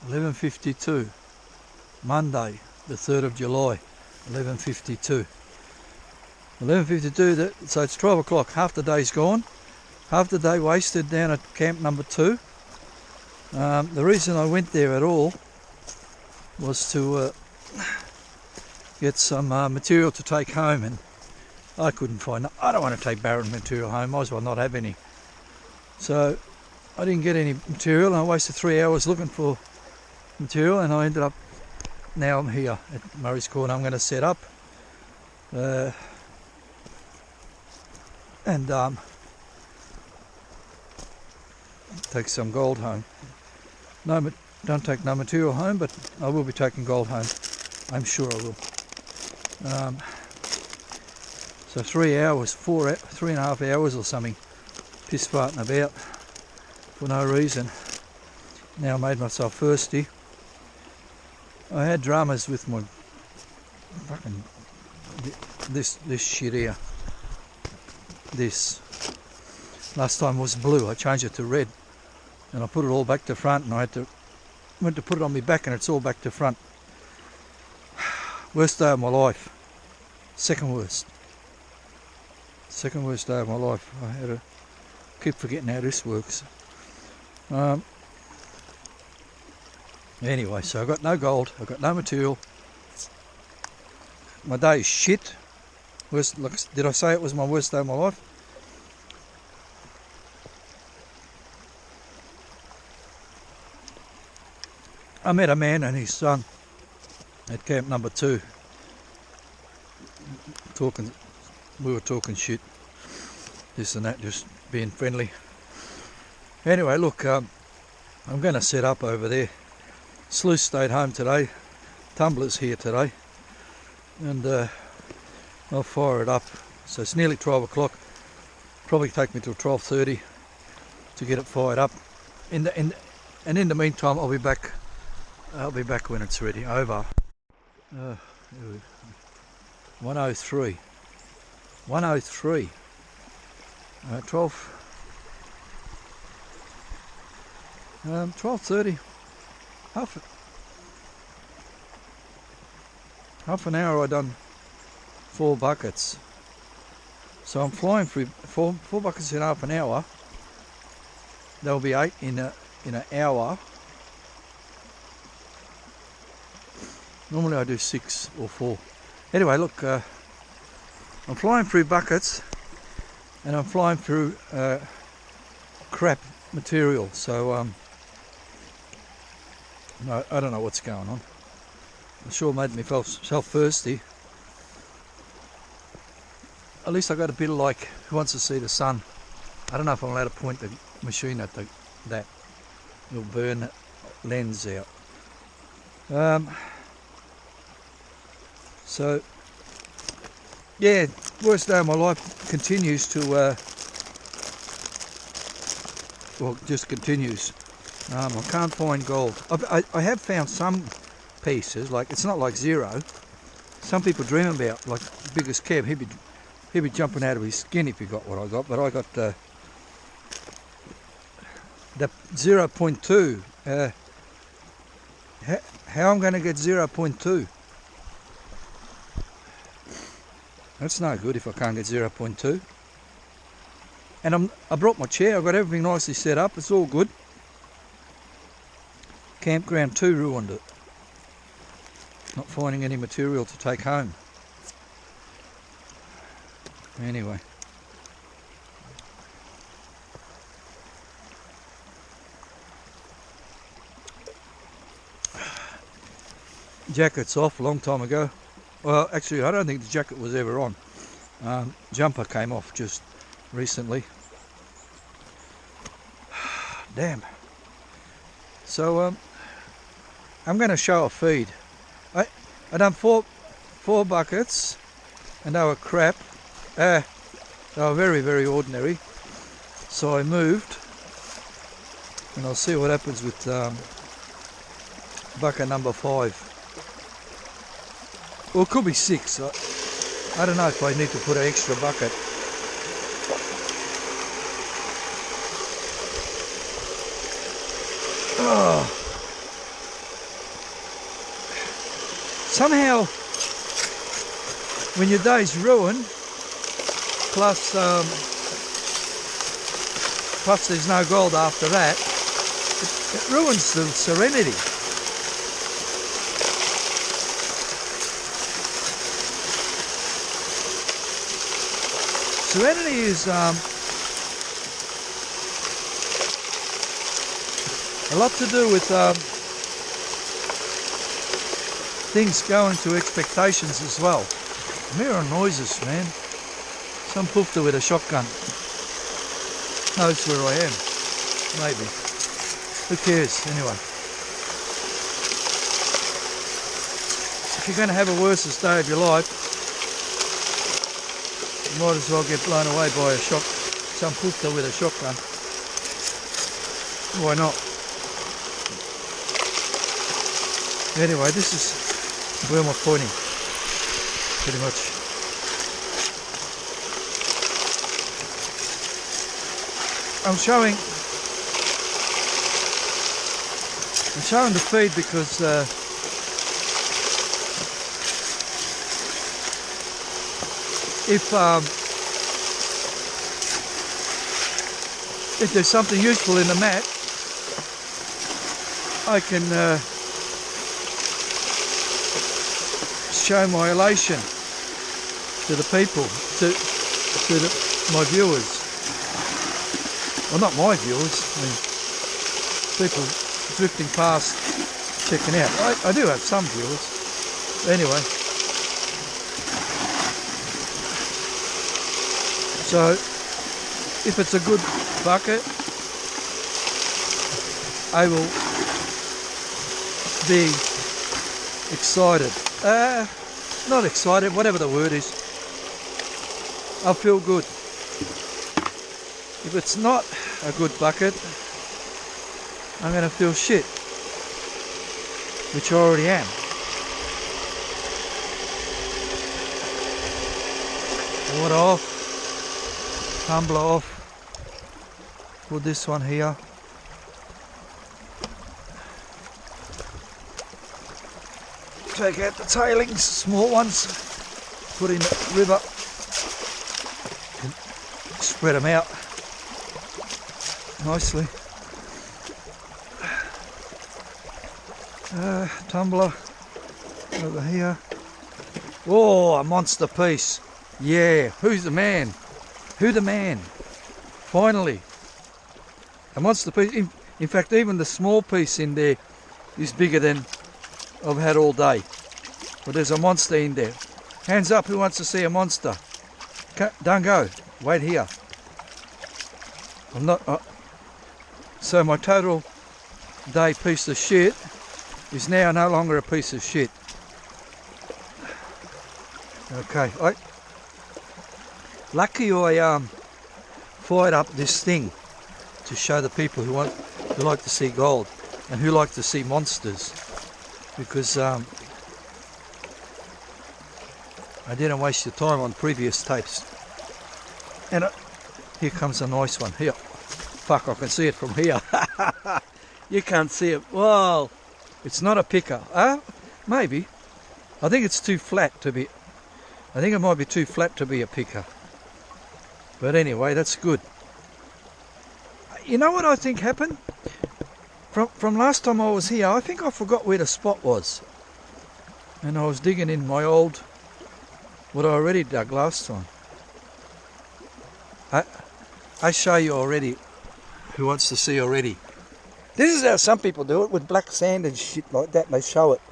11:52, Monday, the 3rd of July, 11:52. 11:52, so it's 12 o'clock, half the day's gone, half the day wasted down at camp number 2. The reason I went there at all was to get some material to take home, and I couldn't find. I don't want to take barren material home, might as well not have any. So I didn't get any material, and I wasted 3 hours looking for material, and I ended up, now I'm here at Murray's Corner. I'm going to set up and take some gold home. No, don't take no material home, but I will be taking gold home. I'm sure I will. So 3 hours, 3.5 hours or something, piss farting about for no reason. Now I made myself thirsty. I had dramas with my fucking this shit here. This last time was blue. I changed it to red, and I put it all back to front, and I went to put it on my back, and it's all back to front. Worst day of my life. Second worst day of my life. I had to keep forgetting how this works. Anyway, so I got no gold, I got no material. My day is shit. Did I say it was my worst day of my life? I met a man and his son at camp number 2. We were talking shit, this and that, just being friendly. Anyway, look, I'm going to set up over there. Sleuth stayed home today, Tumbler's here today, and I'll fire it up. So it's nearly 12 o'clock, probably take me till 12:30 to get it fired up. And in the meantime, I'll be back when it's ready. Over. 103. 103. 12:30. Half an hour I done 4 buckets. So I'm flying through four buckets in half an hour. There'll be 8 in an hour. Normally I do 6 or 4. Anyway, look, I'm flying through buckets, and I'm flying through crap material. So I don't know what's going on. I sure made myself thirsty. At least I got a bit of like Who Wants to See the Sun. I don't know if I'm allowed to point the machine at that. It'll burn the lens out. So yeah, worst day of my life continues to just continues. I can't find gold. I have found some pieces, like it's not like zero. Some people dream about, like biggest Kev, he'd be jumping out of his skin if he got what I got, but I got the 0.2. How I'm going to get 0.2? That's no good if I can't get 0.2. And I brought my chair, I've got everything nicely set up, it's all good. Campground 2 ruined it. Not finding any material to take home. Anyway. Jacket's off a long time ago. Well, actually, I don't think the jacket was ever on. Jumper came off just recently. Damn. So, I'm going to show a feed. I done four buckets, and they were crap. They were very, very ordinary. So I moved, and I'll see what happens with bucket number 5. Well, it could be 6. I don't know if I need to put an extra bucket. Oh, somehow when your day's ruined, plus there's no gold after that, it ruins the serenity. Serenity is a lot to do with things going to expectations as well. Mirror noises, man. Some poofter with a shotgun knows where I am. Maybe. Who cares, anyway. If you're going to have a worst day of your life, you might as well get blown away by some poofter with a shotgun. Why not? Anyway, this is where I'm pointing, pretty much. I'm showing the feed because if there's something useful in the mat, I can show my elation to the people, to my viewers. Well, not my viewers, I mean people drifting past checking out. I do have some viewers. Anyway, so if it's a good bucket, I will be excited. Not excited, whatever the word is. I'll feel good. If it's not a good bucket, I'm going to feel shit, which I already am. Water off, tumbler off, put this one here. Take out the tailings, small ones, put in the river, and spread them out nicely. Tumbler over here. Oh, a monster piece. Yeah, who's the man? Who the man? Finally. A monster piece. In fact, even the small piece in there is bigger than I've had all day. But there's a monster in there. Hands up, who wants to see a monster? Don't go. Wait here. I'm not... So my total day piece of shit is now no longer a piece of shit. Okay, lucky I fired up this thing to show the people who like to see gold and who like to see monsters, because I didn't waste your time on previous tapes. And here comes a nice one. Here, fuck, I can see it from here. You can't see it. Well, it's not a picker. Maybe. I think it's too flat to be. I think it might be too flat to be a picker. But anyway, that's good. You know what I think happened? From last time I was here, I think I forgot where the spot was. And I was digging in my old, what I already dug last time. I show you already, who wants to see already. This is how some people do it, with black sand and shit like that, they show it.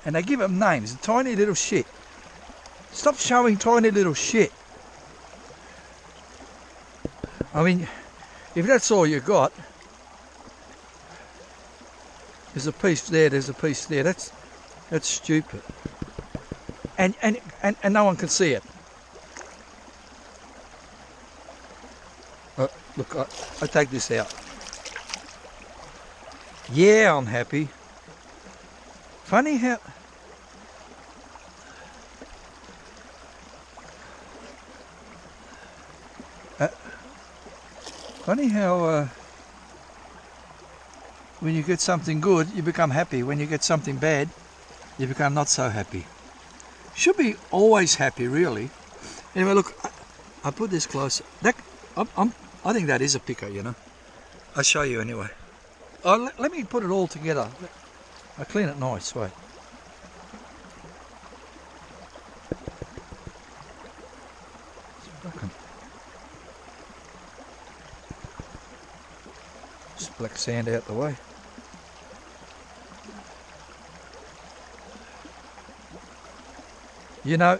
And they give them names, tiny little shit. Stop showing tiny little shit. I mean, if that's all you got, there's a piece there, there's a piece there, that's stupid. And no one can see it. Look, I take this out. Yeah, I'm happy. Funny how... funny how when you get something good, you become happy. When you get something bad, you become not so happy. Should be always happy, really. Anyway, look, I put this closer. I think that is a picker, you know. I'll show you anyway. Oh, let me put it all together. I clean it nice, wait. Just black sand out the way. You know,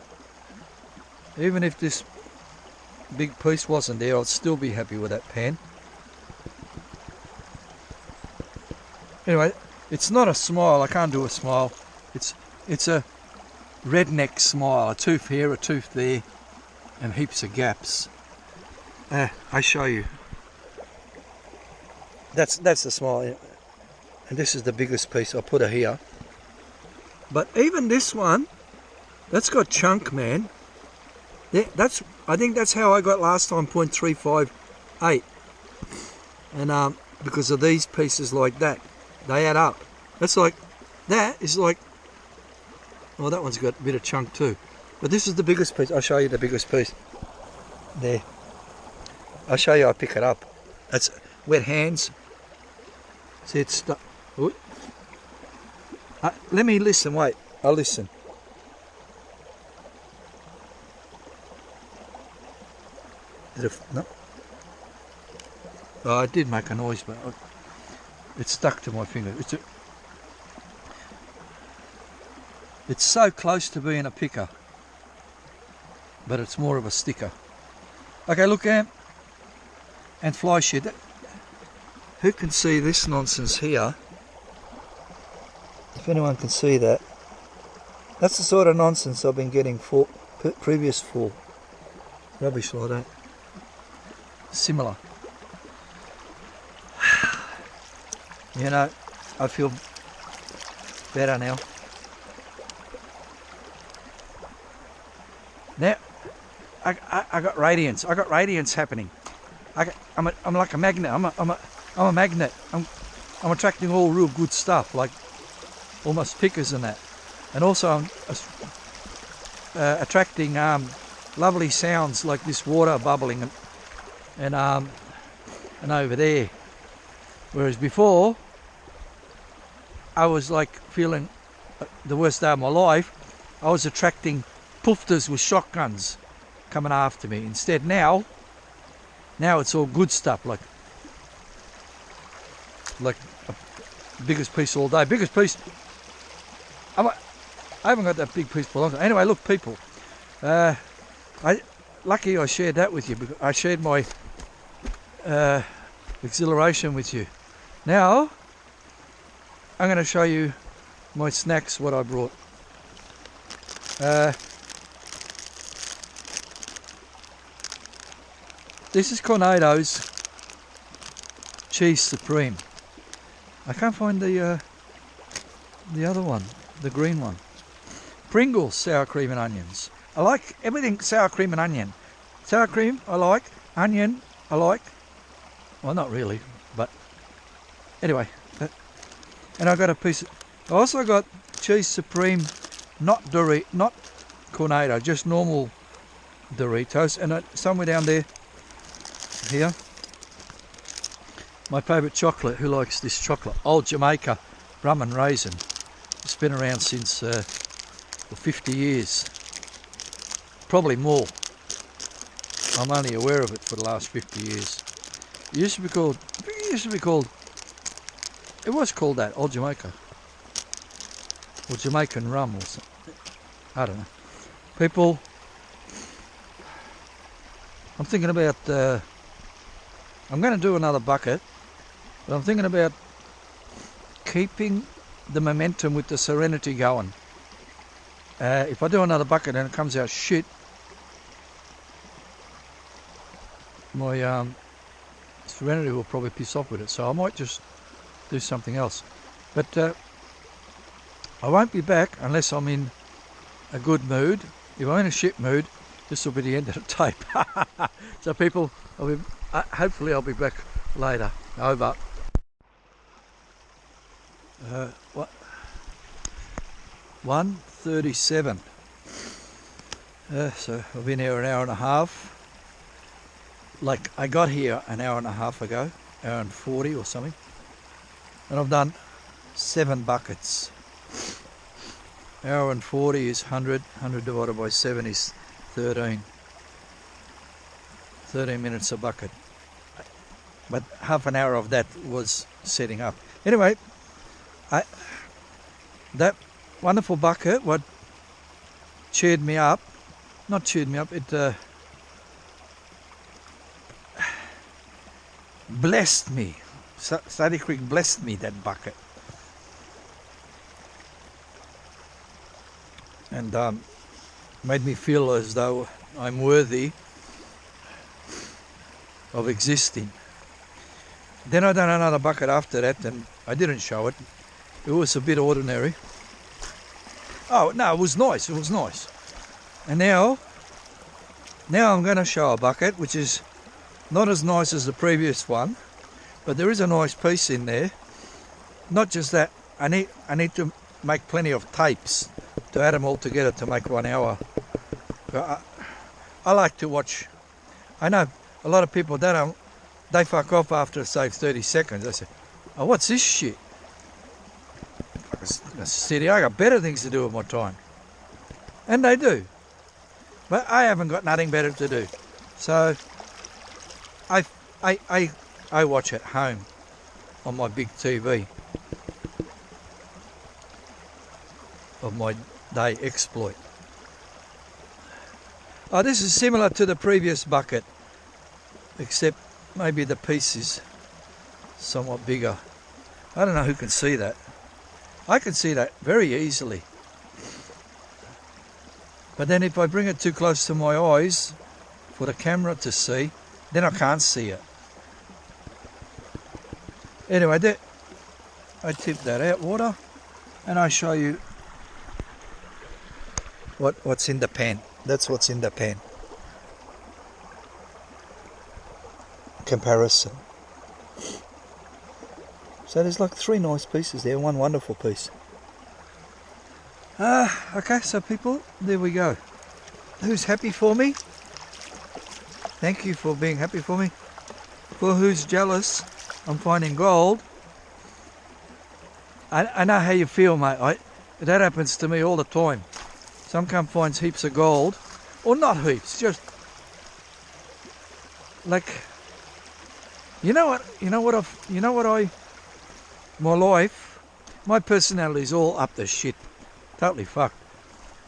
even if this big piece wasn't there, I'd still be happy with that pan. Anyway, it's not a smile. I can't do a smile. It's a redneck smile. A tooth here, a tooth there, and heaps of gaps. I show you. That's the smile, and this is the biggest piece. I'll put it here. But even this one, that's got chunk, man. Yeah, I think that's how I got last time, 0.358. And because of these pieces like that, they add up. That's like, that is like, well, that one's got a bit of chunk too. But this is the biggest piece. I'll show you the biggest piece. There. I'll show you, I pick it up. That's wet hands. See, it's stuck. Let me listen, wait. I'll listen. No. Oh, I did make a noise, but it stuck to my finger. It's so close to being a picker, but it's more of a sticker. Okay, look, and fly shit. Who can see this nonsense here? If anyone can see that, that's the sort of nonsense I've been getting for previous fall. Rubbish like that. Similar. You know, I feel better now. Now, I got radiance. I got radiance happening. I'm like a magnet. I'm a magnet. I'm attracting all real good stuff, like almost pickers and that. And also I'm attracting lovely sounds like this water bubbling and over there. Whereas before, I was like feeling the worst day of my life. I was attracting poofters with shotguns coming after me. Instead now it's all good stuff, like a biggest piece all day. Biggest piece. I haven't got that big piece for a long time. Anyway, look, people. Lucky I shared that with you, because I shared my exhilaration with you. Now I'm going to show you my snacks, what I brought. This is Cornado's Cheese Supreme. I can't find the other one, the green one. Pringles sour cream and onions. I like everything sour cream and onion. Sour cream I like, onion I like. Well, not really, but anyway. And I got a piece. I also got Cheese Supreme, not Cornado, just normal Doritos, and somewhere down there. Here, my favourite chocolate. Who likes this chocolate? Old Jamaica rum and raisin. It's been around since 50 years, probably more. I'm only aware of it for the last 50 years. It used to be called. It was called that, Old Jamaica, or Jamaican rum, or something. I don't know. People, I'm thinking about. I'm going to do another bucket, but I'm thinking about keeping the momentum with the Serenity going. If I do another bucket and it comes out shit, my Serenity will probably piss off with it, so I might just do something else. But I won't be back unless I'm in a good mood. If I'm in a shit mood, this will be the end of the tape. So people, hopefully I'll be back later. Over. What? 1:37. So I've been here an hour and a half. Like, I got here an hour and a half ago, hour and 40 or something, and I've done 7 buckets. Hour and 40 is 100. 100 divided by 7 is 13. 13 minutes a bucket. But half an hour of that was setting up. Anyway, that wonderful bucket, what cheered me up, not cheered me up, it blessed me. Study Creek blessed me, that bucket. And made me feel as though I'm worthy of existing. Then I done another bucket after that, and I didn't show it. It was a bit ordinary. Oh no, it was nice. It was nice. And now I'm going to show a bucket which is not as nice as the previous one, but there is a nice piece in there. Not just that, I need to make plenty of tapes to add them all together to make 1 hour. I like to watch. I know a lot of people they fuck off after say 30 seconds. They say, "Oh, what's this shit? City, I got better things to do with my time," and they do. But I haven't got nothing better to do, so I watch at home on my big TV of my day exploit. Oh, this is similar to the previous bucket, except maybe the piece is somewhat bigger. I don't know who can see that. I can see that very easily. But then if I bring it too close to my eyes for the camera to see, then I can't see it. Anyway, I tip that out water, and I show you what's in the pan. That's what's in the pan. Comparison. So there's like 3 nice pieces there, 1 wonderful piece. Okay, so people, there we go. Who's happy for me? Thank you for being happy for me. For who's jealous, I'm finding gold. I know how you feel, mate. That happens to me all the time. Some come finds heaps of gold, or not heaps, just like, my life, my personality is all up the shit, totally fucked.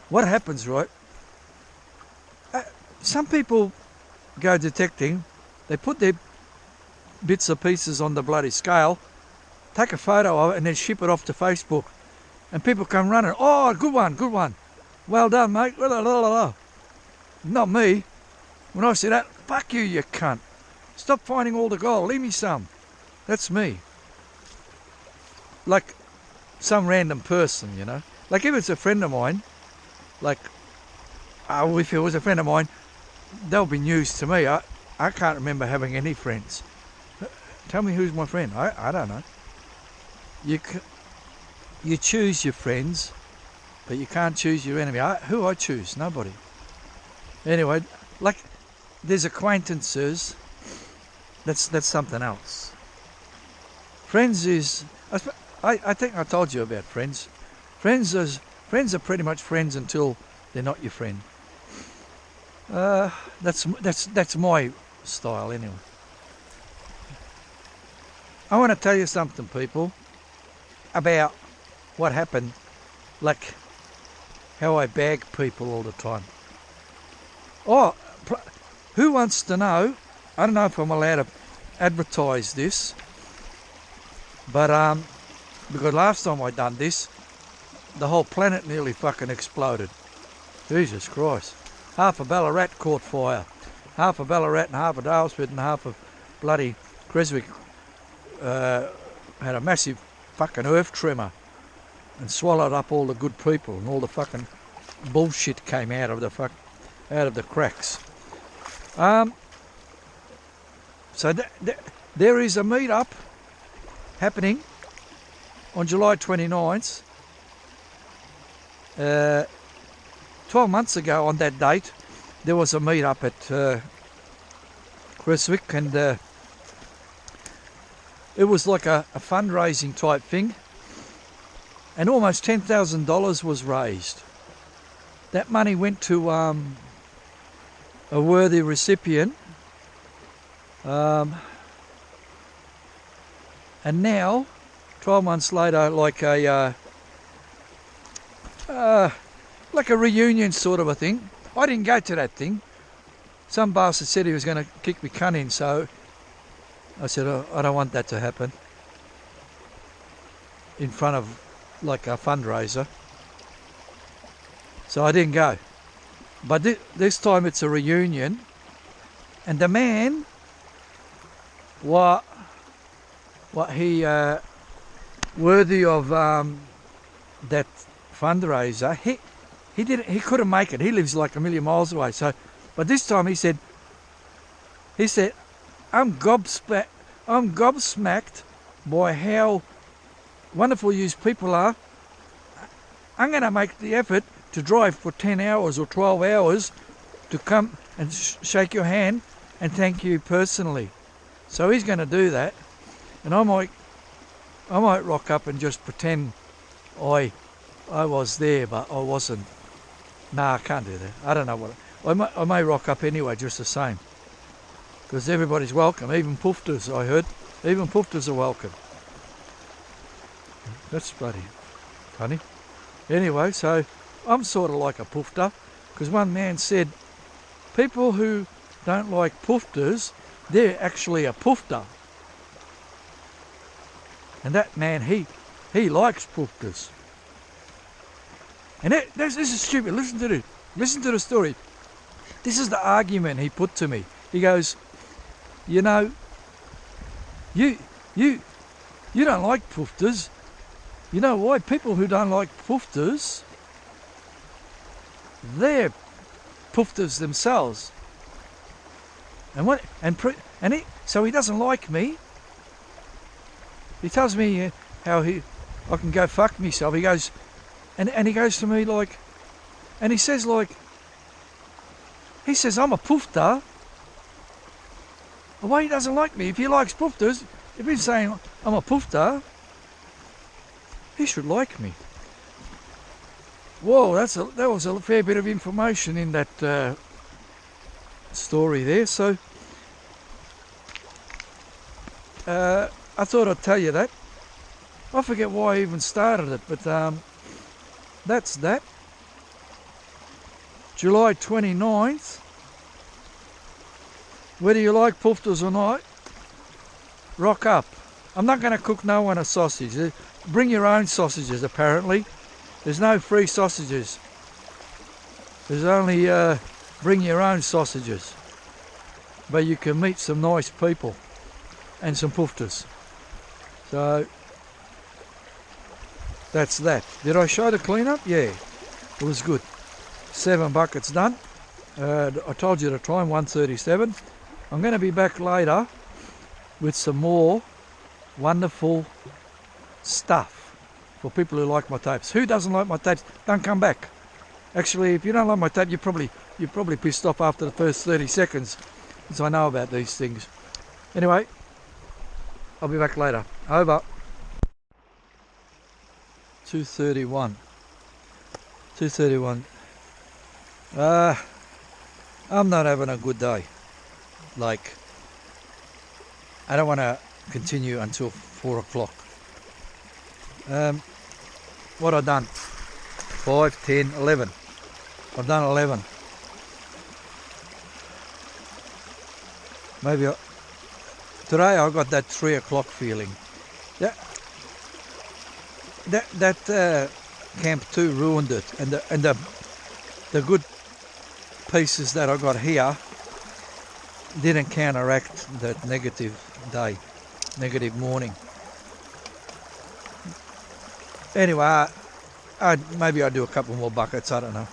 What happens, right? Some people go detecting, they put their bits and pieces on the bloody scale, take a photo of it, and then ship it off to Facebook, and people come running. Oh, good one. Well done, mate. Not me. When I say that, fuck you, you cunt. Stop finding all the gold. Leave me some. That's me. Like some random person, you know. Like if it's a friend of mine, like, if it was a friend of mine, they'll be news to me. I can't remember having any friends. Tell me who's my friend. I don't know. You choose your friends, but you can't choose your enemy. Who I choose? Nobody. Anyway, like, there's acquaintances. That's something else. Friends is, I think I told you about friends. Friends are pretty much friends until they're not your friend. That's my style anyway. I want to tell you something, people, about what happened, like how I bag people all the time. Oh, who wants to know? I don't know if I'm allowed to advertise this, but because last time I done this, the whole planet nearly fucking exploded. Jesus Christ. Half of Ballarat caught fire. Half of Ballarat and half of Dalesford and half of bloody Creswick had a massive fucking earth tremor and swallowed up all the good people, and all the fucking bullshit came out of the cracks. So there is a meet-up happening on July 29th, 12 months ago on that date, there was a meet up at Creswick, and it was like a fundraising type thing, and almost $10,000 was raised. That money went to a worthy recipient, and now 12 months later, like a reunion sort of a thing. I didn't go to that thing. Some bastard said he was going to kick me cunt in, so I said, oh, I don't want that to happen in front of like a fundraiser. So I didn't go. But this time it's a reunion, and the man, what he worthy of that fundraiser, he couldn't make it. He lives like a million miles away. So, but this time he said, I'm gobsmacked by how wonderful you people are. I'm going to make the effort to drive for 10 hours or 12 hours to come and shake your hand and thank you personally. So he's going to do that, and I might rock up and just pretend I was there, but I wasn't. Nah, I can't do that. I don't know what. I may rock up anyway, just the same, because everybody's welcome. Even poofters, I heard. Even poofters are welcome. That's bloody funny. Anyway, so I'm sort of like a poofter, because one man said people who don't like poofters, they're actually a poofter. And that man, he likes poofters. And this is stupid. Listen to this. Listen to the story. This is the argument he put to me. He goes, you know, you don't like poofters. You know why? People who don't like poofters, they're poofters themselves. So he doesn't like me. He tells me how I can go fuck myself. He goes, and he goes to me like, and he says I'm a poofter. Why he doesn't like me? If he likes poofters, if he's saying I'm a poofter, he should like me. Whoa, that was a fair bit of information in that story there. So I thought I'd tell you that. I forget why I even started it, but that's that. July 29th. Whether you like poofters or not, rock up. I'm not going to cook no one a sausage. Bring your own sausages, apparently. There's no free sausages. There's only bring your own sausages. But you can meet some nice people and some poofters. So that's that. Did I show the cleanup? Yeah, it was good. 7 buckets done. I told you the time, 1:37. I'm going to be back later with some more wonderful stuff for people who like my tapes. Who doesn't like my tapes? Don't come back. Actually, if you don't like my tape, you're probably pissed off after the first 30 seconds, because I know about these things. Anyway, I'll be back later. Over. 2:31. 2:31. I'm not having a good day. Like, I don't want to continue until 4 o'clock. What I've done? 5, 10, 11. I've done 11. Maybe today I got that 3 o'clock feeling. That Camp 2 ruined it, and the good pieces that I got here didn't counteract that negative day, negative morning. Anyway, maybe I'll do a couple more buckets, I don't know.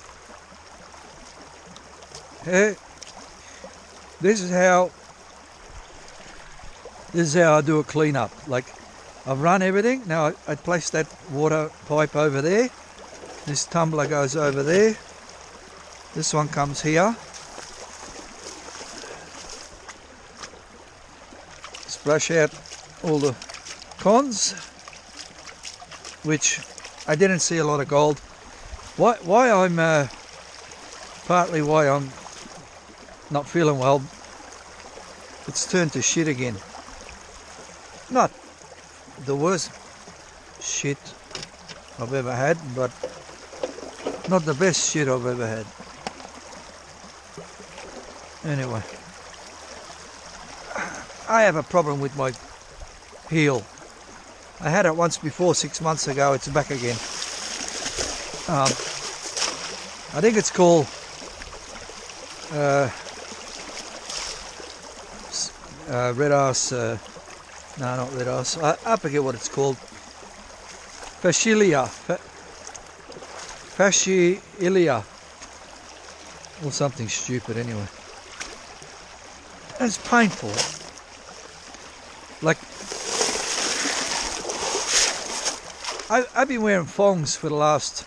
This is how I do a clean up. Like, I've run everything. Now I place that water pipe over there. This tumbler goes over there. This one comes here. Splash out all the cons, which I didn't see a lot of gold. Why I'm partly why I'm not feeling well. It's turned to shit again. Not the worst shit I've ever had, but not the best shit I've ever had. Anyway, I have a problem with my heel. I had it once before 6 months ago. It's back again. I think it's called red ass. No, not red ass. I forget what it's called. Fasciilia. Fasciilia. Or something stupid anyway. And it's painful. Like, I've been wearing thongs for the last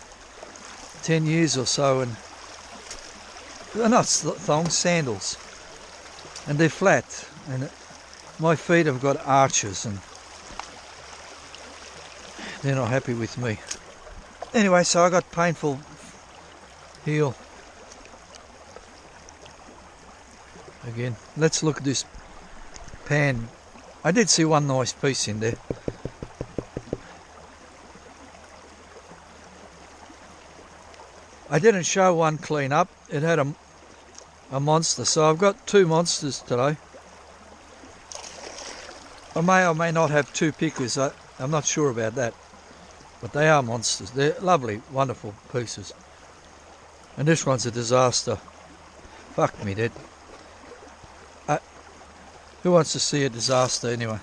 10 years or so, and they're not thongs, sandals, and they're flat, and my feet have got arches, and they're not happy with me. Anyway, so I got painful heel again. Let's look at this pan. I did see one nice piece in there. I didn't show one clean up. It had a monster, so I've got two monsters today. I may or may not have two pickers. I'm not sure about that, but they are monsters. They're lovely, wonderful pieces. And this one's a disaster. Fuck me, dead. Who wants to see a disaster anyway?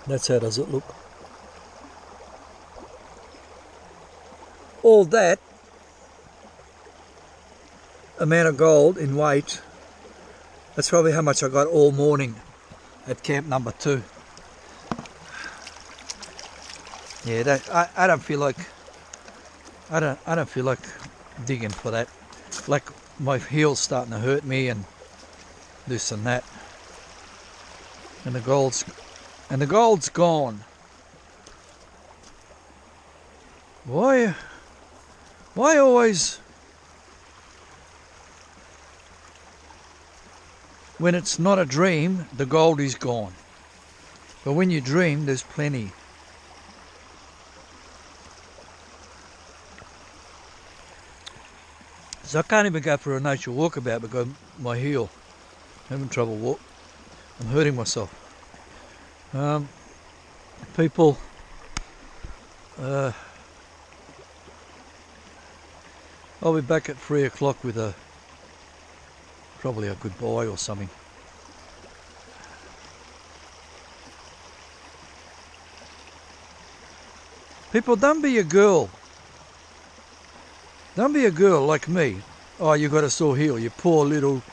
That's how does it look. All that amount of gold in weight, that's probably how much I got all morning at camp number 2. Yeah, I don't feel like I don't feel like digging for that. Like, my heel's starting to hurt me and this and that. And the gold's gone. Why always when it's not a dream the gold is gone, but when you dream there's plenty. So I can't even go for a nature walkabout because my heel. I'm having trouble walk. I'm hurting myself. People I'll be back at 3 o'clock with probably a goodbye or something. People, don't be a girl. Don't be a girl like me. Oh, you got a sore heel, you poor little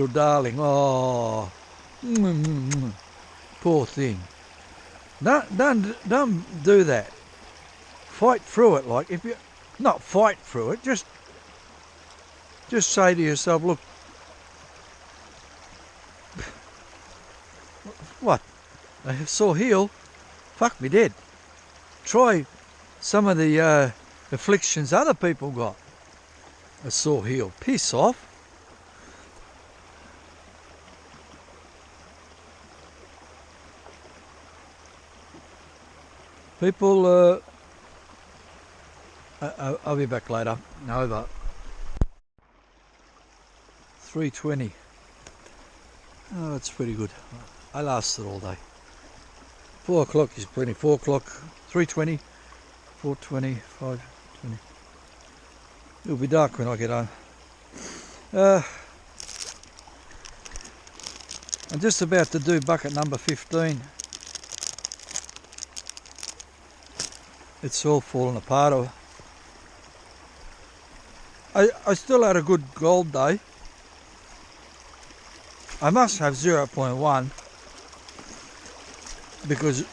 darling. Oh, poor thing. Don't do that. Fight through it. Like, if you not fight through it, just say to yourself, look, what? A sore heel? Fuck me dead. Try some of the afflictions other people got. A sore heel. Piss off. People, I'll be back later. Over. 3:20. Oh, that's pretty good. I lasted all day. 4 o'clock is plenty. 4 o'clock, 3:20, 4:20, 5:20. It'll be dark when I get home. I'm just about to do bucket number 15. It's all fallen apart. I still had a good gold day. I must have 0.1 because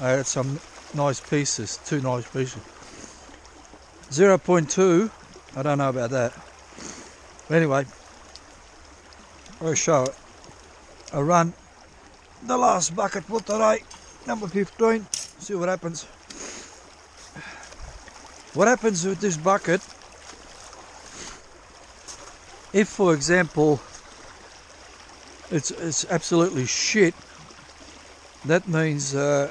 I had some nice pieces, 2 nice pieces. 0.2, I don't know about that. Anyway, I'll show it. I run the last bucket for today, number 15, see what happens. What happens with this bucket, if for example it's absolutely shit, that means I'm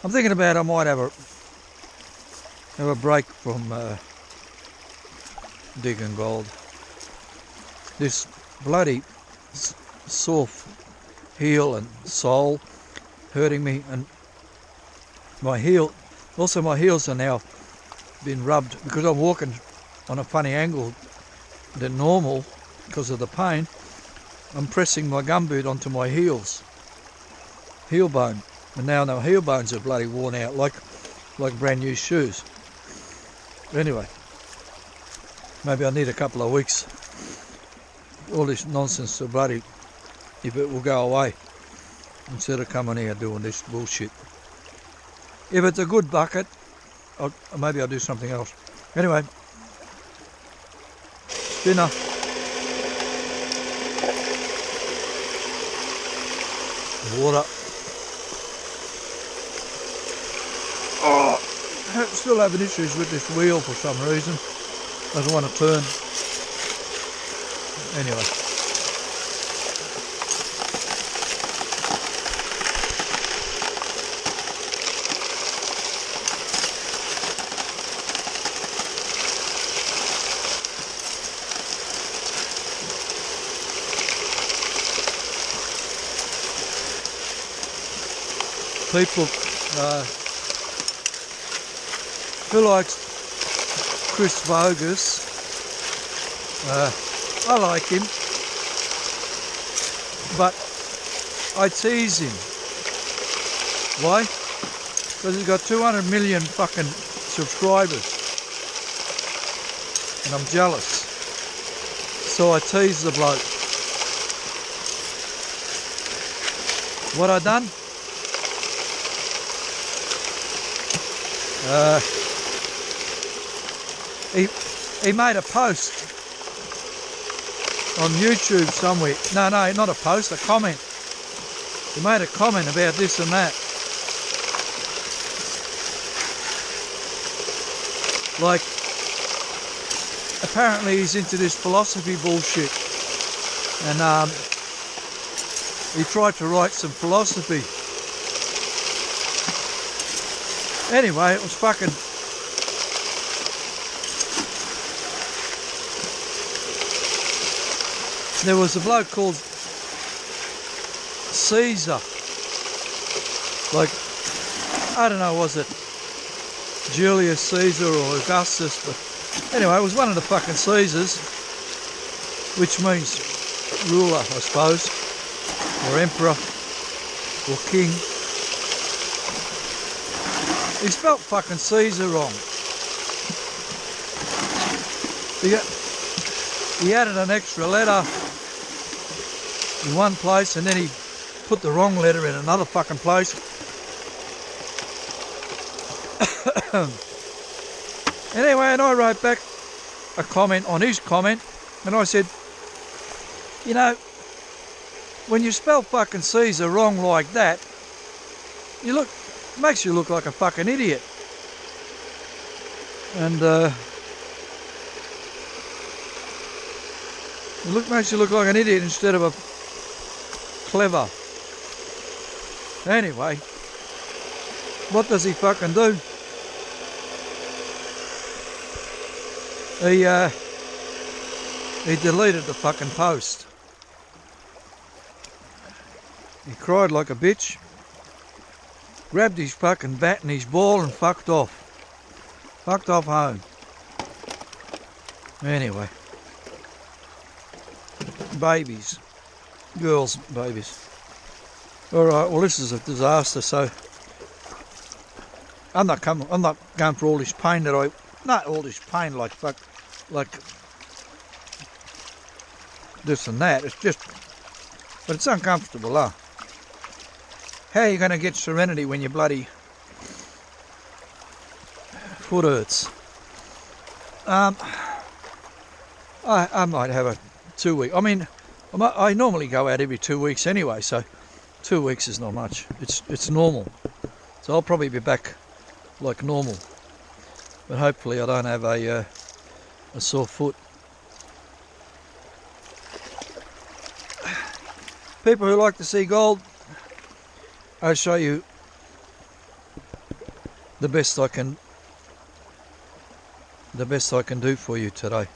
thinking about I might have a break from digging gold. This bloody sore heel and sole hurting me, and my heel, also my heels are now been rubbed because I'm walking on a funny angle than normal because of the pain. I'm pressing my gumboot onto my heels, heel bone, and now the heel bones are bloody worn out like brand new shoes. Anyway, maybe I need a couple of weeks. All this nonsense to bloody, if it will go away, instead of coming here doing this bullshit. If it's a good bucket, maybe I'll do something else. Anyway, spinner. Water. Oh, still having issues with this wheel for some reason. Doesn't want to turn. Anyway. People who likes Chris Vogus, I like him, but I tease him. Why? Because he's got 200 million fucking subscribers and I'm jealous, so I tease the bloke. What I done? He made a post on YouTube somewhere. No, not a post, a comment. He made a comment about this and that. Like, apparently he's into this philosophy bullshit. And he tried to write some philosophy. Anyway, it was fucking... There was a bloke called Caesar. Like, I don't know, was it Julius Caesar or Augustus? But anyway, it was one of the fucking Caesars, which means ruler, I suppose, or emperor, or king. He spelt fucking Caesar wrong. He added an extra letter in one place and then he put the wrong letter in another fucking place. Anyway, and I wrote back a comment on his comment and I said, you know, when you spell fucking Caesar wrong like that, makes you look like a fucking idiot. And makes you look like an idiot instead of a clever. Anyway, what does he fucking do? He deleted the fucking post. He cried like a bitch, grabbed his fucking bat and his ball and fucked off. Fucked off home. Anyway. Babies. Girls' babies. Alright, well this is a disaster, so I'm not going for all this pain not all this pain like this and that. It's just, but it's uncomfortable, huh? How are you going to get serenity when your bloody foot hurts? I might have a 2 week. I mean, I normally go out every 2 weeks anyway, so 2 weeks is not much. It's normal. So I'll probably be back like normal. But hopefully I don't have a sore foot. People who like to see gold, I'll show you the best I can do for you today.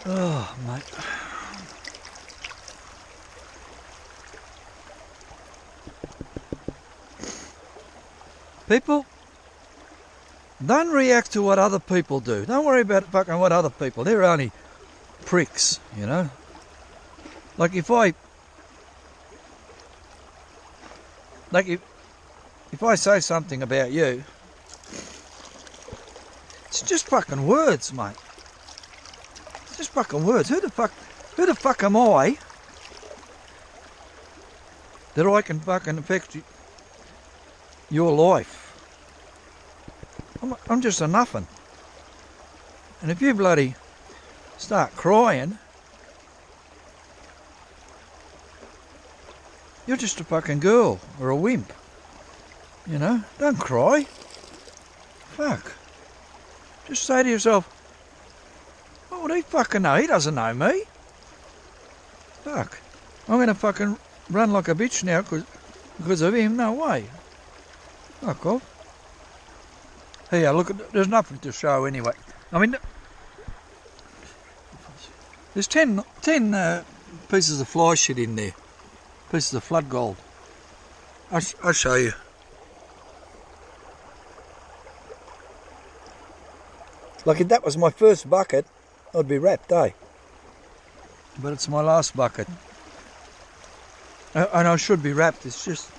Oh, mate. People, don't react to what other people do. Don't worry about fucking what other people. They're only pricks, you know. Like if I say something about you, it's just fucking words, mate. It's just fucking words. Who the fuck am I that I can fucking affect your life? I'm just a nothing. And if you bloody start crying, you're just a fucking girl or a wimp. You know, don't cry. Fuck. Just say to yourself, what would he fucking know? He doesn't know me. Fuck. I'm going to fucking run like a bitch now because of him. No way. Fuck off. Here, look, there's nothing to show anyway. I mean, there's 10 pieces of fly shit in there. Pieces of flood gold. I'll show you. Like if that was my first bucket, I'd be wrapped, eh? But it's my last bucket. And I should be wrapped, it's just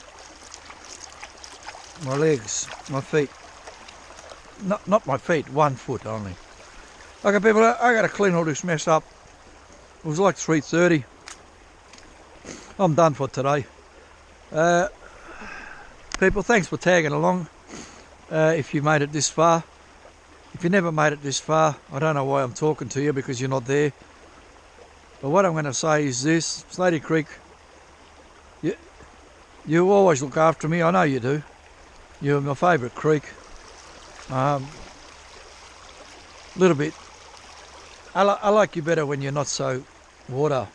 my legs, my feet. Not my feet, 1 foot only. Okay people, I gotta clean all this mess up. It was like 3:30. I'm done for today. People, thanks for tagging along. If you made it this far. If you never made it this far, I don't know why I'm talking to you because you're not there. But what I'm going to say is this. Slaty Creek, you always look after me. I know you do. You're my favourite creek. Little bit. I like you better when you're not so water.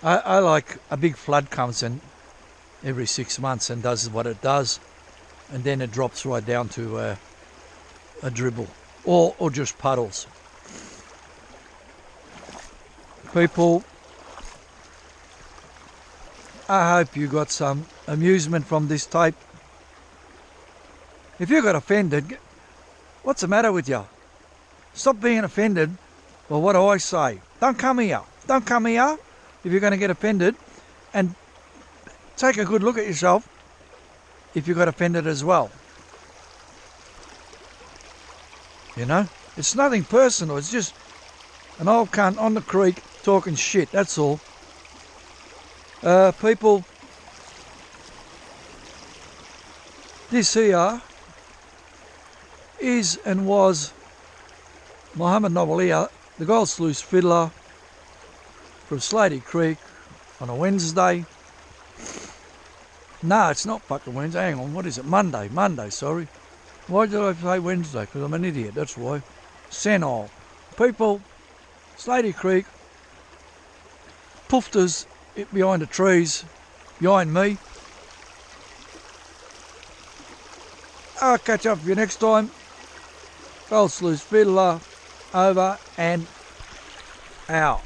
I like a big flood comes in every 6 months and does what it does. And then it drops right down to a dribble or just puddles. People, I hope you got some amusement from this tape. If you got offended, what's the matter with you? Stop being offended by what I say. Don't come here. Don't come here if you're going to get offended, and take a good look at yourself if you got offended as well. You know, it's nothing personal, it's just an old cunt on the creek talking shit, that's all. People, this here is and was Mohammed Novalia, the Gold Sluice fiddler from Slaty Creek on a Wednesday. No, it's not fucking Wednesday. Hang on, what is it? Monday, sorry. Why did I say Wednesday? Because I'm an idiot, that's why. Senile. People, Slaty Creek, poofters behind the trees, behind me. I'll catch up with you next time. Gold Sluice fiddler, over and out.